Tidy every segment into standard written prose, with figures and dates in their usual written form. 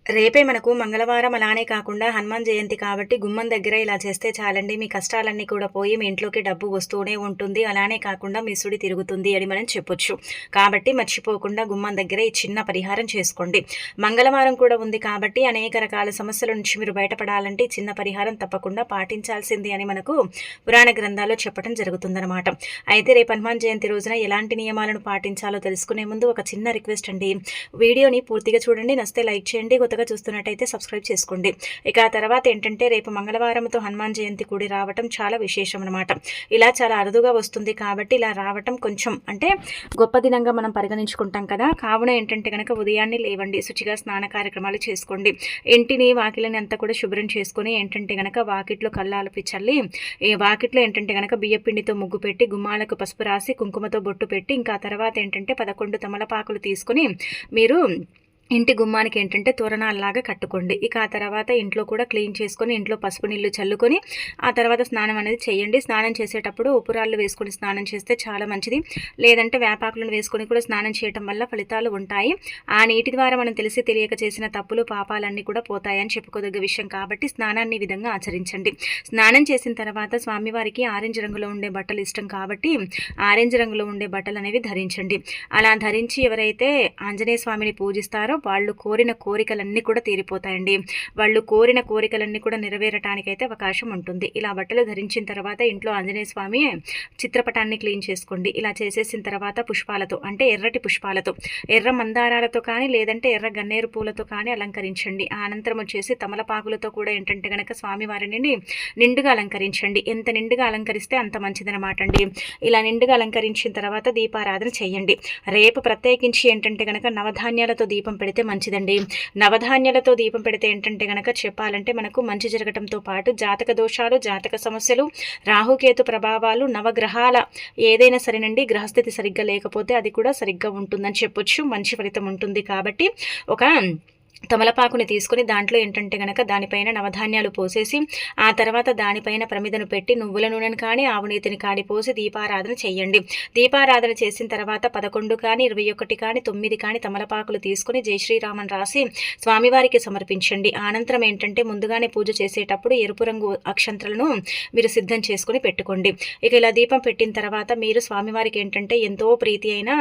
రేపే మనకు మంగళవారం అలానే కాకుండా హనుమాన్ జయంతి కాబట్టి గుమ్మం దగ్గర ఇలా చేస్తే చాలండి. మీ కష్టాలన్నీ కూడా పోయి మీ ఇంట్లోకి డబ్బు వస్తూనే ఉంటుంది. అలానే కాకుండా మీ సుడి తిరుగుతుంది అని మనం చెప్పొచ్చు. కాబట్టి మర్చిపోకుండా గుమ్మం దగ్గర ఈ చిన్న పరిహారం చేసుకోండి. మంగళవారం కూడా ఉంది కాబట్టి అనేక రకాల సమస్యల నుంచి మీరు బయటపడాలంటే చిన్న పరిహారం తప్పకుండా పాటించాల్సింది అని మనకు పురాణ గ్రంథాల్లో చెప్పడం జరుగుతుందన్నమాట. అయితే రేపు హనుమాన్ జయంతి రోజున ఎలాంటి నియమాలను పాటించాలో తెలుసుకునే ముందు ఒక చిన్న రిక్వెస్ట్ అండి. వీడియోని పూర్తిగా చూడండి, నచ్చితే లైక్ చేయండి, కొత్తగా చూస్తున్నట్టయితే సబ్స్క్రైబ్ చేసుకోండి. ఇక ఆ తర్వాత ఏంటంటే రేపు మంగళవారంతో హనుమాన్ జయంతి కూడి రావటం చాలా విశేషం అనమాట. ఇలా చాలా అరుదుగా వస్తుంది కాబట్టి ఇలా రావటం కొంచెం అంటే గొప్ప దినంగా మనం పరిగణించుకుంటాం కదా. కావున ఏంటంటే కనుక ఉదయాన్నే లేవండి, శుచిగా స్నాన కార్యక్రమాలు చేసుకోండి, ఇంటిని వాకిలని అంతా కూడా శుభ్రం చేసుకొని ఏంటంటే కనుక వాకిట్లో కల్లాలపి చల్లి ఈ వాకిట్లో ఏంటంటే కనుక బియ్యపిండితో ముగ్గు పెట్టి గుమ్మాలకు పసుపు రాసి కుంకుమతో బొట్టు పెట్టి ఇంకా తర్వాత ఏంటంటే 11 తమలపాకులు తీసుకొని మీరు ఇంటి గుమ్మానికి ఏంటంటే తోరణాలలాగా కట్టుకోండి. ఇక ఆ తర్వాత ఇంట్లో కూడా క్లీన్ చేసుకొని ఇంట్లో పసుపు నీళ్ళు చల్లుకొని ఆ తర్వాత స్నానం అనేది చేయండి. స్నానం చేసేటప్పుడు ఉపురాళ్ళు వేసుకొని స్నానం చేస్తే చాలా మంచిది. లేదంటే వేపాకులను వేసుకొని కూడా స్నానం చేయడం వల్ల ఫలితాలు ఉంటాయి. ఆ నీటి ద్వారా మనం తెలిసి తెలియక చేసిన తప్పులు పాపాలన్నీ కూడా పోతాయని చెప్పుకోదగ్గ విషయం కాబట్టి స్నానాన్ని ఈ విధంగా ఆచరించండి. స్నానం చేసిన తర్వాత స్వామివారికి ఆరెంజ్ రంగులో ఉండే బట్టలు ఇష్టం కాబట్టి ఆరెంజ్ రంగులో ఉండే బట్టలు అనేవి ధరించండి. అలా ధరించి ఎవరైతే ఆంజనేయ స్వామిని పూజిస్తారో వాళ్ళు కోరిన కోరికలన్నీ కూడా తీరిపోతాయండి. వాళ్ళు కోరిన కోరికలన్నీ కూడా నెరవేరటానికైతే అవకాశం ఉంటుంది. ఇలా బట్టలు ధరించిన తర్వాత ఇంట్లో ఆంజనేయ స్వామి చిత్రపటాన్ని క్లీన్ చేసుకోండి. ఇలా చేసేసిన తర్వాత పుష్పాలతో అంటే ఎర్రటి పుష్పాలతో ఎర్ర మందారాలతో కానీ లేదంటే ఎర్ర గన్నేరు పూలతో కానీ అలంకరించండి. అనంతరం వచ్చేసి తమలపాకులతో కూడా ఏంటంటే కనుక స్వామివారిని నిండుగా అలంకరించండి. ఎంత నిండుగా అలంకరిస్తే అంత మంచిదనమాట అండి. ఇలా నిండుగా అలంకరించిన తర్వాత దీపారాధన చేయండి. రేపు ప్రత్యేకించి ఏంటంటే కనుక నవధాన్యాలతో దీపం పెడితే మంచిదండి. నవధాన్యాలతో దీపం పెడితే ఏంటంటే గనక చెప్పాలంటే మనకు మంచి జరగటంతో పాటు జాతక దోషాలు, జాతక సమస్యలు, రాహుకేతు ప్రభావాలు, నవగ్రహాల ఏదైనా సరేనండి గ్రహస్థితి సరిగ్గా లేకపోతే అది కూడా సరిగ్గా ఉంటుందని చెప్పొచ్చు. మంచి ఫలితం ఉంటుంది. కాబట్టి ఒక తమలపాకుని తీసుకొని దాంట్లో ఏంటంటే కనుక దానిపైన నవధాన్యాలు పోసేసి ఆ తర్వాత దానిపైన ప్రమిదను పెట్టి నువ్వుల నూనెను కానీ ఆవునేతిని కానీ పోసి దీపారాధన చేయండి. దీపారాధన చేసిన తర్వాత 11 కానీ 21 కానీ 9 కానీ తమలపాకులు తీసుకొని జై శ్రీరామన్ రాసి స్వామివారికి సమర్పించండి. అనంతరం ఏంటంటే ముందుగానే పూజ చేసేటప్పుడు ఎరుపు రంగు అక్షంతలను మీరు సిద్ధం చేసుకుని పెట్టుకోండి. ఇక ఇలా దీపం పెట్టిన తర్వాత మీరు స్వామివారికి ఏంటంటే ఎంతో ప్రీతి అయిన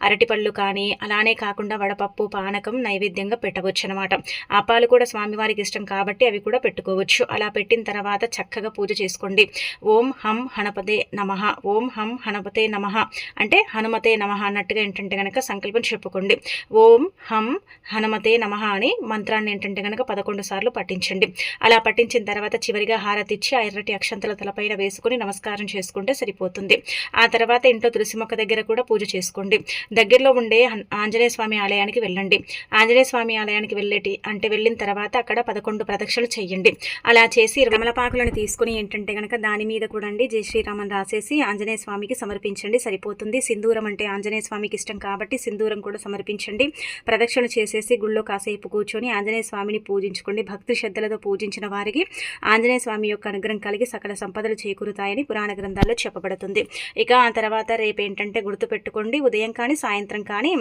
అరటిపళ్ళు కానీ అలానే కాకుండా వడపప్పు పానకం నైవేద్యంగా పెట్టవచ్చు అనమాట. ఆ పాలు కూడా స్వామివారికి ఇష్టం కాబట్టి అవి కూడా పెట్టుకోవచ్చు. అలా పెట్టిన తర్వాత చక్కగా పూజ చేసుకోండి. ఓం హం హనుమతే నమః, ఓం హం హనుమతే నమః అంటే హనుమతే నమః అన్నట్టుగా ఏంటంటే కనుక సంకల్పం చెప్పుకోండి. ఓం హం హనుమతే నమః అని మంత్రాన్ని ఏంటంటే కనుక 11 సార్లు పఠించండి. అలా పఠించిన తర్వాత చివరిగా హారతిచ్చి ఆ ఎర్రటి అక్షంతల తలపైన వేసుకుని నమస్కారం చేసుకుంటే సరిపోతుంది. ఆ తర్వాత ఇంట్లో తులసి మొక్క దగ్గర కూడా పూజ చేసుకోండి. దగ్గరలో ఉండే ఆంజనేయ స్వామి ఆలయానికి వెళ్ళండి. ఆంజనేయ స్వామి ఆలయానికి వెళ్ళిన తర్వాత అక్కడ 11 ప్రదక్షిణలు చేయండి. అలా చేసి తమలపాకులను తీసుకుని ఏంటంటే కనుక దాని మీద కూడా అండి జై శ్రీరామన్ రాసేసి ఆంజనేయ స్వామికి సమర్పించండి. సరిపోతుంది. సింధూరం అంటే ఆంజనేయ స్వామికి ఇష్టం కాబట్టి సింధూరం కూడా సమర్పించండి. ప్రదక్షిణ చేసేసి గుళ్ళో కాసేపు కూర్చొని ఆంజనేయ స్వామిని పూజించుకోండి. భక్తి శ్రద్ధలతో పూజించిన వారికి ఆంజనేయ స్వామి యొక్క అనుగ్రహం కలిగి సకల సంపదలు చేకూరుతాయని పురాణ గ్రంథాల్లో చెప్పబడుతుంది. ఇక ఆ తర్వాత రేపు ఏంటంటే గుర్తుపెట్టుకోండి, ఉదయం కానీ సాయంత్రం కానీ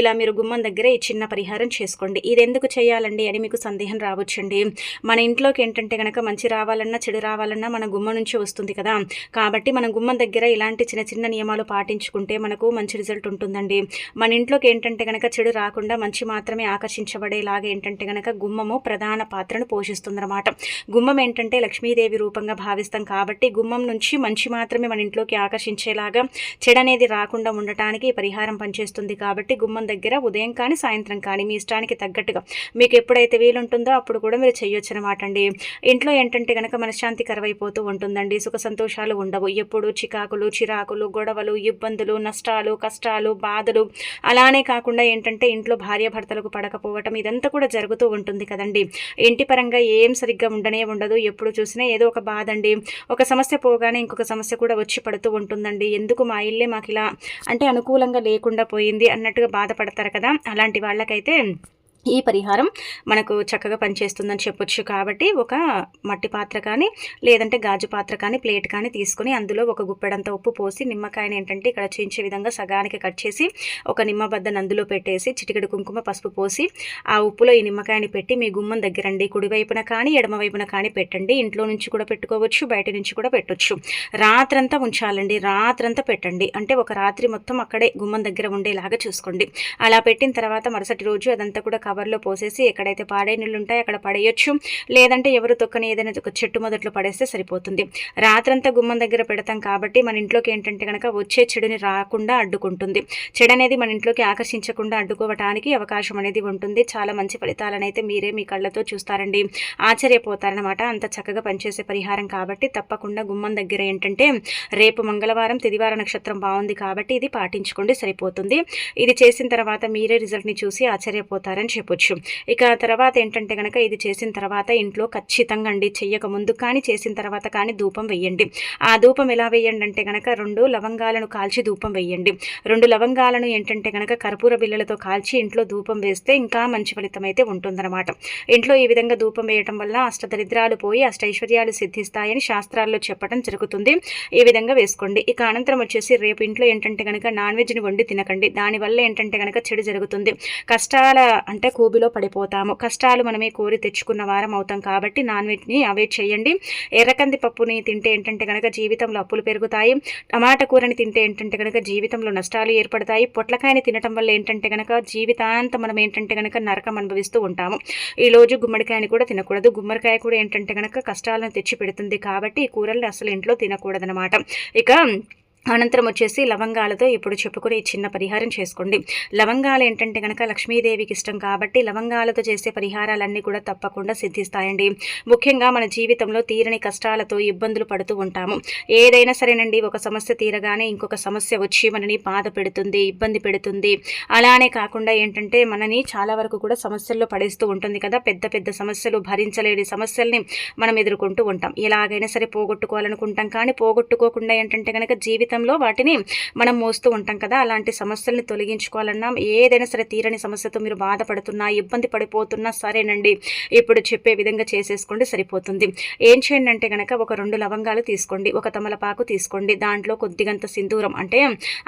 ఇలా మీరు గుమ్మం దగ్గర ఈ చిన్న పరిహారం చేసుకోండి. ఇది ఎందుకు చేయాలండి అని మీకు సందేహం రావచ్చండి. మన ఇంట్లోకి ఏంటంటే కనుక మంచి రావాలన్నా చెడు రావాలన్నా మన గుమ్మం నుంచి వస్తుంది కదా. కాబట్టి మన గుమ్మం దగ్గర ఇలాంటి చిన్న చిన్న నియమాలు పాటించుకుంటే మనకు మంచి రిజల్ట్ ఉంటుందండి. మన ఇంట్లోకి ఏంటంటే కనుక చెడు రాకుండా మంచి మాత్రమే ఆకర్షించబడేలాగా ఏంటంటే కనుక గుమ్మము ప్రధాన పాత్రను పోషిస్తుందన్నమాట. గుమ్మం ఏంటంటే లక్ష్మీదేవి రూపంగా భావిస్తాం కాబట్టి గుమ్మం నుంచి మంచి మాత్రమే మన ఇంట్లోకి ఆకర్షించేలాగా చెడు అనేది రాకుండా ఉండటానికి పరిహారం పనిచేస్తుంది. కాబట్టి గుమ్మం దగ్గర ఉదయం కానీ సాయంత్రం కానీ మీ ఇష్టానికి తగ్గట్టుగా మీకు ఎప్పుడైతే వీలుంటుందో అప్పుడు కూడా మీరు చేయొచ్చు అనమాట అండి. ఇంట్లో ఏంటంటే కనుక మనశ్శాంతి కరువైపోతూ ఉంటుందండి. సుఖ సంతోషాలు ఉండవు. ఎప్పుడు చికాకులు, చిరాకులు, గొడవలు, ఇబ్బందులు, నష్టాలు, కష్టాలు, బాధలు, అలానే కాకుండా ఏంటంటే ఇంట్లో భార్యాభర్తలకు పడకపోవటం ఇదంతా కూడా జరుగుతూ ఉంటుంది కదండి. ఇంటి పరంగా ఏం సరిగ్గా ఉండదు. ఎప్పుడు చూసినా ఏదో ఒక బాధ అండి. ఒక సమస్య పోగానే ఇంకొక సమస్య కూడా వచ్చి పడుతూ ఉంటుందండి. ఎందుకు మా ఇల్లే మాకు ఇలా అంటే అనుకూలంగా లేకుండా పోయింది అన్నట్టుగా బాధపడతారు కదా. అలాంటి వాళ్ళకైతే ఈ పరిహారం మనకు చక్కగా పనిచేస్తుందని చెప్పొచ్చు. కాబట్టి ఒక మట్టి పాత్ర కానీ, లేదంటే గాజు పాత్ర కానీ, ప్లేట్ కానీ తీసుకొని అందులో ఒక గుప్పెడంత ఉప్పు పోసి, నిమ్మకాయని ఏంటంటే ఇక్కడ చూయించే విధంగా సగానికి కట్ చేసి, ఒక నిమ్మబద్దను అందులో పెట్టేసి, చిటికెడు కుంకుమ పసుపు పోసి, ఆ ఉప్పులో ఈ నిమ్మకాయని పెట్టి మీ గుమ్మం దగ్గరండి కుడివైపున కానీ, ఎడమవైపున కానీ పెట్టండి. ఇంట్లో నుంచి కూడా పెట్టుకోవచ్చు, బయట నుంచి కూడా పెట్టొచ్చు. రాత్రంతా ఉంచాలండి, రాత్రంతా పెట్టండి. అంటే ఒక రాత్రి మొత్తం అక్కడే గుమ్మం దగ్గర ఉండేలాగా చూసుకోండి. అలా పెట్టిన తర్వాత మరుసటి రోజు అదంతా కూడా కవర్లో పోసేసి ఎక్కడైతే పాడే నీళ్ళు ఉంటాయో అక్కడ పడేయొచ్చు. లేదంటే ఎవరు తొక్కని ఏదైనా ఒక చెట్టు మొదట్లో పడేస్తే సరిపోతుంది. రాత్రంతా గుమ్మం దగ్గర పెడతాం కాబట్టి మన ఇంట్లోకి ఏంటంటే కనుక వచ్చే చెడుని రాకుండా అడ్డుకుంటుంది. చెడు అనేది మన ఇంట్లోకి ఆకర్షించకుండా అడ్డుకోవటానికి అవకాశం అనేది ఉంటుంది. చాలా మంచి ఫలితాలను అయితే మీరే మీ కళ్ళతో చూస్తారండి, ఆశ్చర్యపోతారనమాట. అంత చక్కగా పనిచేసే పరిహారం కాబట్టి తప్పకుండా గుమ్మం దగ్గర ఏంటంటే రేపు మంగళవారం తిదివార నక్షత్రం బాగుంది కాబట్టి ఇది పాటించుకోండి, సరిపోతుంది. ఇది చేసిన తర్వాత మీరే రిజల్ట్ని చూసి ఆశ్చర్యపోతారని చెప్పొచ్చు. ఇక తర్వాత ఏంటంటే కనుక ఇది చేసిన తర్వాత ఇంట్లో ఖచ్చితంగా అండి చెయ్యక ముందు కానీ చేసిన తర్వాత కానీ ధూపం వేయండి. ఆ ధూపం ఎలా వేయండి అంటే కనుక 2 లవంగాలను కాల్చి ధూపం వేయండి. 2 లవంగాలను ఏంటంటే కనుక కర్పూర బిళ్ళలతో కాల్చి ఇంట్లో ధూపం వేస్తే ఇంకా మంచి ఫలితం అయితే ఉంటుందన్నమాట. ఇంట్లో ఈ విధంగా ధూపం వేయటం వల్ల అష్టదరిద్రాలు పోయి అష్టైశ్వర్యాలు సిద్ధిస్తాయని శాస్త్రాల్లో చెప్పడం జరుగుతుంది. ఈ విధంగా వేసుకోండి. ఇక అనంతరం వచ్చేసి రేపు ఇంట్లో ఏంటంటే కనుక నాన్ వెజ్ని వండి తినకండి. దానివల్ల ఏంటంటే కనుక చెడు జరుగుతుంది. కష్టాల అంటే కూబిలో పడిపోతాము. కష్టాలు మనమే కోరి తెచ్చుకున్న వారం అవుతాం కాబట్టి నాన్ వెజ్ని అవాయిడ్ చేయండి. ఎర్రకంది పప్పుని తింటే ఏంటంటే కనుక జీవితంలో అప్పులు పెరుగుతాయి. టమాటా కూరని తింటే ఏంటంటే కనుక జీవితంలో నష్టాలు ఏర్పడతాయి. పొట్లకాయని తినటం వల్ల ఏంటంటే కనుక జీవితాంతం మనం ఏంటంటే కనుక నరకం అనుభవిస్తూ ఉంటాము. ఈరోజు గుమ్మడికాయని కూడా తినకూడదు. గుమ్మడికాయ కూడా ఏంటంటే కనుక కష్టాలను తెచ్చి పెడుతుంది కాబట్టి ఈ కూరల్ని అసలు ఇంట్లో తినకూడదనమాట. ఇక అనంతరం వచ్చేసి లవంగాలతో ఇప్పుడు చెప్పుకుని చిన్న పరిహారం చేసుకోండి. లవంగాలు ఏంటంటే కనుక లక్ష్మీదేవికి ఇష్టం కాబట్టి లవంగాలతో చేసే పరిహారాలన్నీ కూడా తప్పకుండా సిద్ధిస్తాయండి. ముఖ్యంగా మన జీవితంలో తీరని కష్టాలతో ఇబ్బందులు పడుతూ ఉంటాము. ఏదైనా సరేనండి, ఒక సమస్య తీరగానే ఇంకొక సమస్య వచ్చి మనని బాధ పెడుతుంది, ఇబ్బంది పెడుతుంది. అలానే కాకుండా ఏంటంటే మనని చాలా వరకు కూడా సమస్యల్లో పడేస్తూ ఉంటుంది కదా. పెద్ద పెద్ద సమస్యలు, భరించలేని సమస్యల్ని మనం ఎదుర్కొంటూ ఉంటాం. ఎలాగైనా సరే పోగొట్టుకోవాలనుకుంటాం కానీ పోగొట్టుకోకుండా ఏంటంటే కనుక జీవితంలో వాటిని మనం మోస్తూ ఉంటాం కదా. అలాంటి సమస్యల్ని తొలగించుకోవాలన్నా, ఏదైనా సరే తీరని సమస్యతో మీరు బాధపడుతున్నా, ఇబ్బంది పడిపోతున్నా సరేనండి, ఇప్పుడు చెప్పే విధంగా చేసేసుకోండి, సరిపోతుంది. ఏం చేయండి అంటే కనుక ఒక 2 లవంగాలు తీసుకోండి, ఒక తమలపాకు తీసుకోండి, దాంట్లో కొద్దిగంత సింధూరం అంటే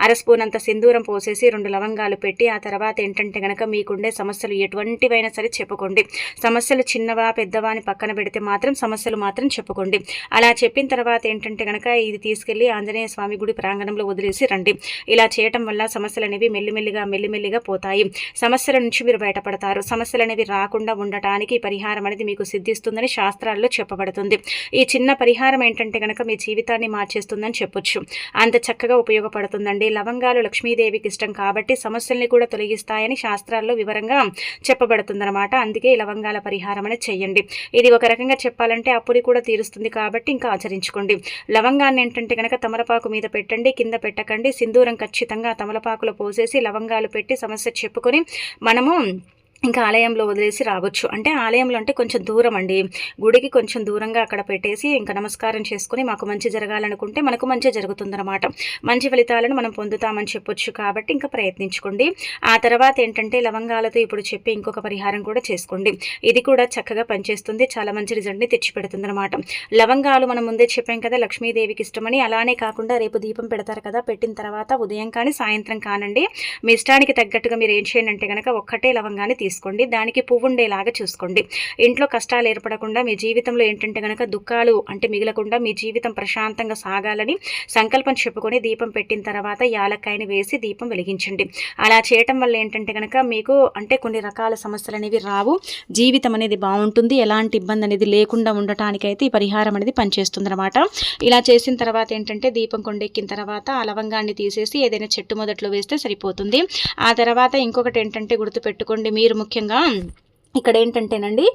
అర స్పూన్ అంత సింధూరం పోసేసి 2 లవంగాలు పెట్టి ఆ తర్వాత ఏంటంటే కనుక మీకుండే సమస్యలు ఎటువంటివైనా సరే చెప్పుకోండి. సమస్యలు చిన్నవా పెద్దవా అని పక్కన పెడితే మాత్రం సమస్యలు మాత్రం చెప్పుకోండి. అలా చెప్పిన తర్వాత ఏంటంటే కనుక ఇది తీసుకెళ్లి ఆంజనేయ స్వామి గుడి ప్రాంగణంలో వదిలేసి రండి. ఇలా చేయటం వల్ల సమస్యలు అనేవి మెల్లిమెల్లిగా పోతాయి. సమస్యల నుంచి మీరు బయటపడతారు. సమస్యలు అనేవి రాకుండా ఉండటానికి ఈ పరిహారం అనేది మీకు సిద్ధిస్తుందని శాస్త్రాల్లో చెప్పబడుతుంది. ఈ చిన్న పరిహారం ఏంటంటే కనుక మీ జీవితాన్ని మార్చేస్తుందని చెప్పొచ్చు. అంత చక్కగా ఉపయోగపడుతుందండి. లవంగాలు లక్ష్మీదేవికి ఇష్టం కాబట్టి సమస్యల్ని కూడా తొలగిస్తాయని శాస్త్రాల్లో వివరంగా చెప్పబడుతుందన్నమాట. అందుకే ఈ లవంగాల పరిహారం అనేది చెయ్యండి. ఇది ఒక రకంగా చెప్పాలంటే అప్పుని కూడా తీరుస్తుంది కాబట్టి ఇంకా ఆచరించుకోండి. లవంగాన్ని ఏంటంటే కనుక తమలపాకు మీద పెట్టండి, కింద పెట్టకండి. సింధూరం ఖచ్చితంగా తమలపాకులో పోసేసి లవంగాలు పెట్టి సమస్య చెప్పుకొని మనము ఇంకా ఆలయంలో వదిలేసి రావచ్చు. అంటే ఆలయంలో అంటే కొంచెం దూరం అండి, గుడికి కొంచెం దూరంగా అక్కడ పెట్టేసి ఇంకా నమస్కారం చేసుకుని మాకు మంచి జరగాలనుకుంటే మనకు మంచి జరుగుతుందన్నమాట. మంచి ఫలితాలను మనం పొందుతామని చెప్పొచ్చు కాబట్టి ఇంకా ప్రయత్నించుకోండి. ఆ తర్వాత ఏంటంటే లవంగాలతో ఇప్పుడు చెప్పి ఇంకొక పరిహారం కూడా చేసుకోండి. ఇది కూడా చక్కగా పనిచేస్తుంది, చాలా మంచి రిజల్ట్ని తెచ్చిపెడుతుంది అనమాట. లవంగాలు మనం ముందే చెప్పాం కదా లక్ష్మీదేవికి ఇష్టమని. అలానే కాకుండా రేపు దీపం పెడతారు కదా, పెట్టిన తర్వాత ఉదయం కానీ సాయంత్రం కానండి మీ ఇష్టానికి తగ్గట్టుగా మీరు ఏం చేయండి అంటే కనుక ఒక్కటే లవంగాన్ని తీసుకోండి, దానికి పువ్వు ఉండేలాగా చూసుకోండి. ఇంట్లో కష్టాలు ఏర్పడకుండా మీ జీవితంలో ఏంటంటే కనుక దుఃఖాలు అంటే మిగలకుండా మీ జీవితం ప్రశాంతంగా సాగాలని సంకల్పం చెప్పుకొని దీపం పెట్టిన తర్వాత యాలక్కాయని వేసి దీపం వెలిగించండి. అలా చేయటం వల్ల ఏంటంటే కనుక మీకు అంటే కొన్ని రకాల సమస్యలు అనేవి రావు, జీవితం అనేది బాగుంటుంది, ఎలాంటి ఇబ్బంది అనేది లేకుండా ఉండటానికైతే ఈ పరిహారం అనేది పనిచేస్తుంది అనమాట. ఇలా చేసిన తర్వాత ఏంటంటే దీపం కొండెక్కిన తర్వాత ఆ లవంగాన్ని తీసేసి ఏదైనా చెట్టు మొదట్లో వేస్తే సరిపోతుంది. ఆ తర్వాత ఇంకొకటి ఏంటంటే గుర్తుపెట్టుకోండి, మీరు ముఖ్యంగా ఇక్కడ ఏంటంటేనండి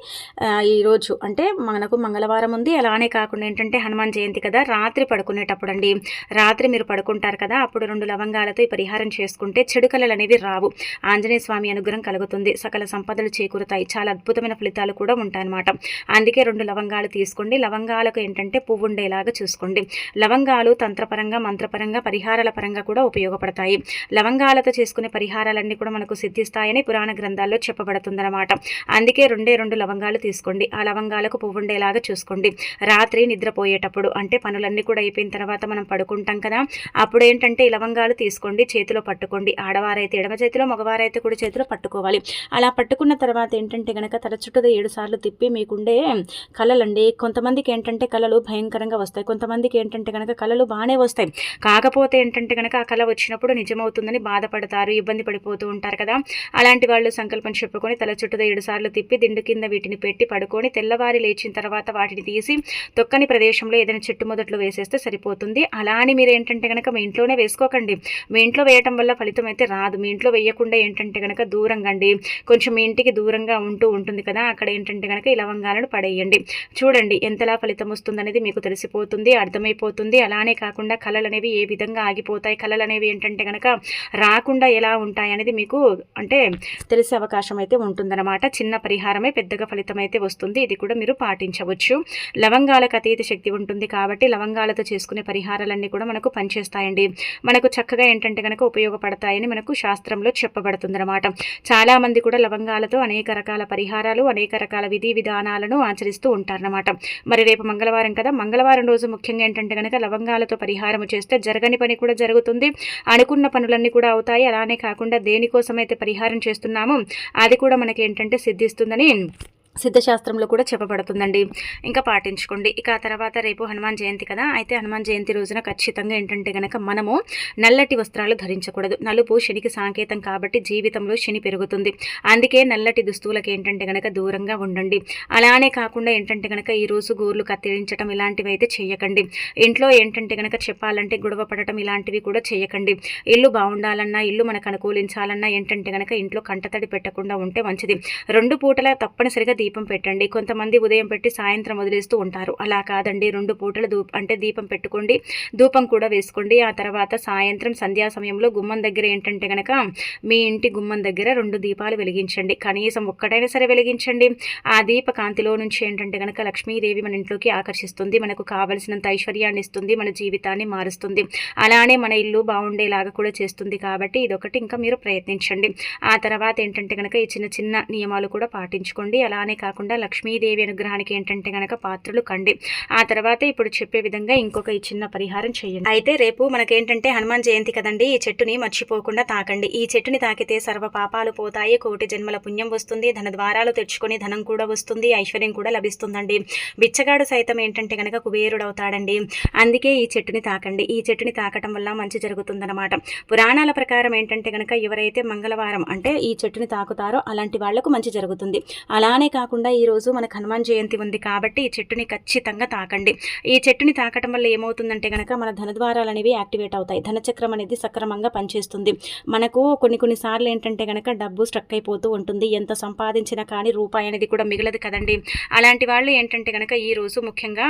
ఈరోజు అంటే మనకు మంగళవారం ఉంది. అలానే కాకుండా ఏంటంటే హనుమాన్ జయంతి కదా, రాత్రి పడుకునేటప్పుడు అండి, రాత్రి మీరు పడుకుంటారు కదా, అప్పుడు 2 లవంగాలతో ఈ పరిహారం చేసుకుంటే చెడు కళలు అనేవి రావు. ఆంజనేయ స్వామి అనుగ్రహం కలుగుతుంది. సకల సంపదలు చేకూరుతాయి. చాలా అద్భుతమైన ఫలితాలు కూడా ఉంటాయన్నమాట. అందుకే 2 లవంగాలు తీసుకోండి. లవంగాలకు ఏంటంటే పువ్వు ఉండేలాగా చూసుకోండి. లవంగాలు తంత్రపరంగా, మంత్రపరంగా, పరిహారాల పరంగా కూడా ఉపయోగపడతాయి. లవంగాలతో చేసుకునే పరిహారాలన్నీ కూడా మనకు సిద్ధిస్తాయని పురాణ గ్రంథాల్లో చెప్పబడుతుందన్నమాట. అందుకే 2 లవంగాలు తీసుకోండి. ఆ లవంగాలకు పువ్వు ఉండేలాగా చూసుకోండి. రాత్రి నిద్రపోయేటప్పుడు అంటే పనులన్నీ కూడా అయిపోయిన తర్వాత మనం పడుకుంటాం కదా, అప్పుడు ఏంటంటే ఈ లవంగాలు తీసుకోండి, చేతిలో పట్టుకోండి. ఆడవారైతే ఎడమ చేతిలో, మగవారైతే కుడి చేతిలో పట్టుకోవాలి. అలా పట్టుకున్న తర్వాత ఏంటంటే గనక తల చుట్టూ 7 సార్లు తిప్పి మీకుండే కళలండి, కొంతమందికి ఏంటంటే కళలు భయంకరంగా వస్తాయి, కొంతమందికి ఏంటంటే గనక కళలు బాగానే వస్తాయి. కాకపోతే ఏంటంటే గనక ఆ కళ వచ్చినప్పుడు నిజమవుతుందని బాధపడతారు, ఇబ్బంది పడిపోతూ ఉంటారు కదా. అలాంటి వాళ్ళు సంకల్పం చెప్పుకొని తల చుట్టూ 7 సార్లు తిప్పి దిండు కింద వీటిని పెట్టి పడుకొని తెల్లవారి లేచిన తర్వాత వాటిని తీసి తొక్కని ప్రదేశంలో ఏదైనా చెట్టు మొదట్లో వేసేస్తే సరిపోతుంది. అలా అని మీరు ఏంటంటే కనుక మీ ఇంట్లోనే వేసుకోకండి. మీ ఇంట్లో వేయటం వల్ల ఫలితం అయితే రాదు. మీ ఇంట్లో వేయకుండా ఏంటంటే కనుక దూరంగా అండి, కొంచెం మీ ఇంటికి దూరంగా ఉంటుంది కదా, అక్కడ ఏంటంటే కనుక ఈ లవంగాలను పడేయండి. చూడండి ఎంతలా ఫలితం వస్తుందనేది మీకు తెలిసిపోతుంది, అర్థమైపోతుంది. అలానే కాకుండా కళలు అనేవి ఏ విధంగా ఆగిపోతాయి, కళలు అనేవి ఏంటంటే కనుక రాకుండా ఎలా ఉంటాయి అనేది మీకు అంటే తెలిసే అవకాశం అయితే ఉంటుందన్నమాట. చిన్న పరిహారమే పెద్దగా ఫలితం అయితే వస్తుంది. ఇది కూడా మీరు పాటించవచ్చు. లవంగాలకు అతీత శక్తి ఉంటుంది కాబట్టి లవంగాలతో చేసుకునే పరిహారాలన్నీ కూడా మనకు పనిచేస్తాయండి. మనకు చక్కగా ఏంటంటే కనుక ఉపయోగపడతాయని మనకు శాస్త్రంలో చెప్పబడుతుందన్నమాట. చాలామంది కూడా లవంగాలతో అనేక రకాల పరిహారాలు, అనేక రకాల విధి విధానాలను ఆచరిస్తూ ఉంటారన్నమాట. మరి రేపు మంగళవారం కదా, మంగళవారం రోజు ముఖ్యంగా ఏంటంటే కనుక లవంగాలతో పరిహారం చేస్తే జరగని పని కూడా జరుగుతుంది, అనుకున్న పనులన్నీ కూడా అవుతాయి. అలానే కాకుండా దేనికోసమైతే పరిహారం చేస్తున్నామో అది కూడా మనకి ఏంటంటే సిద్ధిస్తుందని సిద్ధశాస్త్రంలో కూడా చెప్పబడుతుందండి. ఇంకా పాటించుకోండి. ఇక ఆ తర్వాత రేపు హనుమాన్ జయంతి కదా, అయితే హనుమాన్ జయంతి రోజున ఖచ్చితంగా ఏంటంటే కనుక మనము నల్లటి వస్త్రాలు ధరించకూడదు. నలుపు శనికి సంకేతం కాబట్టి జీవితంలో శని పెరుగుతుంది. అందుకే నల్లటి దుస్తువులకు ఏంటంటే కనుక దూరంగా ఉండండి. అలానే కాకుండా ఏంటంటే కనుక ఈరోజు గోర్లు కత్తిరించడం ఇలాంటివి అయితే చేయకండి. ఇంట్లో ఏంటంటే కనుక చెప్పాలంటే గొడవ పడటం ఇలాంటివి కూడా చేయకండి. ఇల్లు బాగుండాలన్నా, ఇల్లు మనకు అనుకూలించాలన్నా ఏంటంటే కనుక ఇంట్లో కంటతడి పెట్టకుండా ఉంటే మంచిది. 2 పూటల తప్పనిసరిగా దీపం పెట్టండి. కొంతమంది ఉదయం పెట్టి సాయంత్రం వదిలేస్తూ ఉంటారు. అలా కాదండి, 2 పూటలు దీపం పెట్టుకోండి, ధూపం కూడా వేసుకోండి. ఆ తర్వాత సాయంత్రం సంధ్యా సమయంలో గుమ్మం దగ్గర ఏంటంటే కనుక మీ ఇంటి గుమ్మం దగ్గర 2 దీపాలు వెలిగించండి. కనీసం ఒక్కటైనా సరే వెలిగించండి. ఆ దీప కాంతిలో నుంచి ఏంటంటే కనుక లక్ష్మీదేవి మన ఇంట్లోకి ఆకర్షిస్తుంది, మనకు కావలసినంత ఐశ్వర్యాన్ని ఇస్తుంది, మన జీవితాన్ని మారుస్తుంది. అలానే మన ఇల్లు బాగుండేలాగా కూడా చేస్తుంది. కాబట్టి ఇదొకటి ఇంకా మీరు ప్రయత్నించండి. ఆ తర్వాత ఏంటంటే కనుక ఈ చిన్న చిన్న నియమాలు కూడా పాటించుకోండి. అలానే కాకుండా లక్ష్మీదేవి అనుగ్రహానికి ఏంటంటే గనక పాత్రలు కండి. ఆ తర్వాత ఇప్పుడు చెప్పే విధంగా ఇంకొక ఈ చిన్న పరిహారం చేయండి. అయితే రేపు మనకేంటంటే హనుమాన్ జయంతి కదండి, ఈ చెట్టుని మర్చిపోకుండా తాకండి. ఈ చెట్టుని తాకితే సర్వ పాపాలు పోతాయి, కోటి జన్మల పుణ్యం వస్తుంది, ధన ద్వారాలు తెచ్చుకొని ధనం కూడా వస్తుంది, ఐశ్వర్యం కూడా లభిస్తుందండి. బిచ్చగాడు సైతం ఏంటంటే గనక కుబేరుడవుతాడండి. అందుకే ఈ చెట్టుని తాకండి. ఈ చెట్టుని తాకటం వల్ల మంచి జరుగుతుందన్నమాట. పురాణాల ప్రకారం ఏంటంటే గనక ఎవరైతే మంగళవారం అంటే ఈ చెట్టుని తాకుతారో అలాంటి వాళ్లకు మంచి జరుగుతుంది. అలానే కాకుండా ఈరోజు మనకు హనుమాన్ జయంతి ఉంది కాబట్టి ఈ చెట్టుని ఖచ్చితంగా తాకండి. ఈ చెట్టుని తాకటం వల్ల ఏమవుతుందంటే కనుక మన ధనద్వారాలు అనేవి యాక్టివేట్ అవుతాయి, ధనచక్రం అనేది సక్రమంగా పనిచేస్తుంది. మనకు కొన్ని సార్లు ఏంటంటే కనుక డబ్బు స్ట్రక్ అయిపోతూ ఉంటుంది, ఎంత సంపాదించినా కానీ రూపాయి అనేది కూడా మిగలదు కదండి. అలాంటి వాళ్ళు ఏంటంటే కనుక ఈరోజు ముఖ్యంగా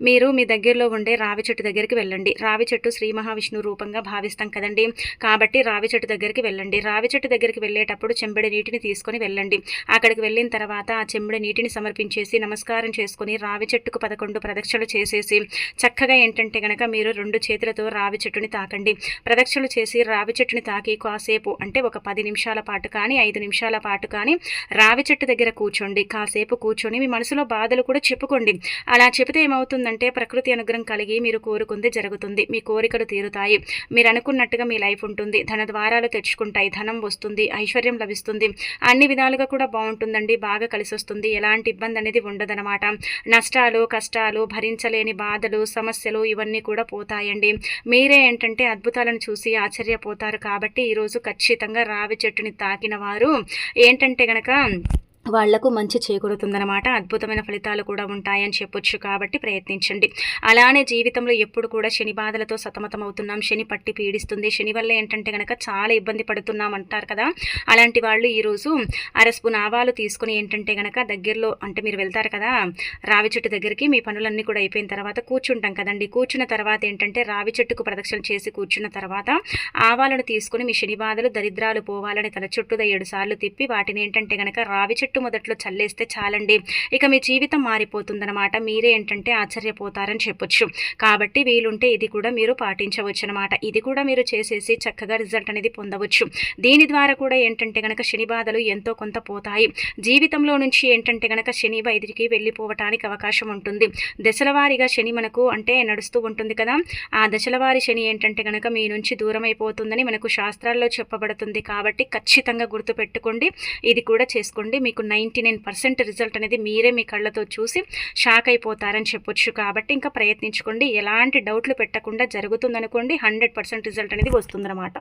మీరు మీ దగ్గరలో ఉండే రావి చెట్టు దగ్గరికి వెళ్ళండి. రావి చెట్టు శ్రీ మహావిష్ణు రూపంగా భావిస్తాం కదండి, కాబట్టి రావి చెట్టు దగ్గరికి వెళ్ళండి. రావి చెట్టు దగ్గరికి వెళ్ళేటప్పుడు చెంబెడి నీటిని తీసుకొని వెళ్ళండి. అక్కడికి వెళ్ళిన తర్వాత ఆ చెంబెడి నీటిని సమర్పించేసి నమస్కారం చేసుకుని రావి చెట్టుకు 11 ప్రదక్షిణలు చేసేసి చక్కగా ఏంటంటే గనక మీరు 2 చేతులతో రావి చెట్టుని తాకండి. ప్రదక్షిణలు చేసి రావి చెట్టుని తాకి కాసేపు అంటే ఒక 10 నిమిషాల పాటు కానీ 5 నిమిషాల పాటు కానీ రావి చెట్టు దగ్గర కూర్చోండి. కాసేపు కూర్చొని మీ మనసులో బాధలు కూడా చెప్పుకోండి. అలా చెబితే ఏమవుతుందంటే ప్రకృతి అనుగ్రహం కలిగి మీరు కోరుకుంది జరుగుతుంది, మీ కోరికలు తీరుతాయి, మీరు అనుకున్నట్టుగా మీ లైఫ్ ఉంటుంది, ధన ద్వారాలు తెచ్చుకుంటాయి, ధనం వస్తుంది, ఐశ్వర్యం లభిస్తుంది, అన్ని విధాలుగా కూడా బాగుంటుందండి, బాగా కలిసి వస్తుంది, ఎలాంటి ఇబ్బంది అనేది ఉండదన్నమాట. నష్టాలు కష్టాలు భరించలేని బాధలు సమస్యలు ఇవన్నీ కూడా పోతాయండి. మీరే ఏంటంటే అద్భుతాలను చూసి ఆశ్చర్యపోతారు. కాబట్టి ఈరోజు ఖచ్చితంగా రావి చెట్టుని తాకిన వారు ఏంటంటే గనక వాళ్లకు మంచి చేకూరుతుందనమాట. అద్భుతమైన ఫలితాలు కూడా ఉంటాయని చెప్పొచ్చు. కాబట్టి ప్రయత్నించండి. అలానే జీవితంలో ఎప్పుడు కూడా శని బాధలతో సతమతమవుతున్నాం, శని పట్టి పీడిస్తుంది, శని వల్ల ఏంటంటే గనక చాలా ఇబ్బంది పడుతున్నాం అంటారు కదా! అలాంటి వాళ్ళు ఈరోజు అర స్పూన్ ఆవాలు తీసుకొని ఏంటంటే గనక దగ్గరలో అంటే మీరు వెళ్తారు కదా రావి చెట్టు దగ్గరికి, మీ పనులన్నీ కూడా అయిపోయిన తర్వాత కూర్చుంటాం కదండీ! కూర్చున్న తర్వాత ఏంటంటే రావి చెట్టుకు ప్రదక్షిణ చేసి కూర్చున్న తర్వాత ఆవాలను తీసుకొని మీ శని బాధలు, దరిద్రాలు పోవాలని తల చుట్టూదా 7 సార్లు తిప్పి వాటిని ఏంటంటే గనక రావి చెట్టు మొదట్లో చల్లేస్తే చాలండి. ఇక మీ జీవితం మారిపోతుందనమాట. మీరే ఏంటంటే ఆశ్చర్యపోతారని చెప్పొచ్చు. కాబట్టి వీలుంటే ఇది కూడా మీరు పాటించవచ్చు అనమాట. ఇది కూడా మీరు చేసేసి చక్కగా రిజల్ట్ అనేది పొందవచ్చు. దీని ద్వారా కూడా ఏంటంటే గనక శని బాధలు ఎంతో కొంత పోతాయి. జీవితంలో నుంచి ఏంటంటే గనక శని బయటికి వెళ్ళిపోవటానికి అవకాశం ఉంటుంది. దశల వారీగా శని మనకు అంటే నడుస్తూ ఉంటుంది కదా! ఆ దశల వారి శని ఏంటంటే గనక మీ నుంచి దూరం అయిపోతుందని మనకు శాస్త్రాల్లో చెప్పబడుతుంది. కాబట్టి ఖచ్చితంగా గుర్తుపెట్టుకోండి. ఇది కూడా చేసుకోండి. మీకు 99% రిజల్ట్ అనేది మీరే మీ కళ్ళతో చూసి షాక్ అయిపోతారని చెప్పొచ్చు. కాబట్టి ఇంకా ప్రయత్నించుకోండి. ఎలాంటి డౌట్లు పెట్టకుండా జరుగుతుందనుకోండి 100% రిజల్ట్ అనేది వస్తుందన్నమాట.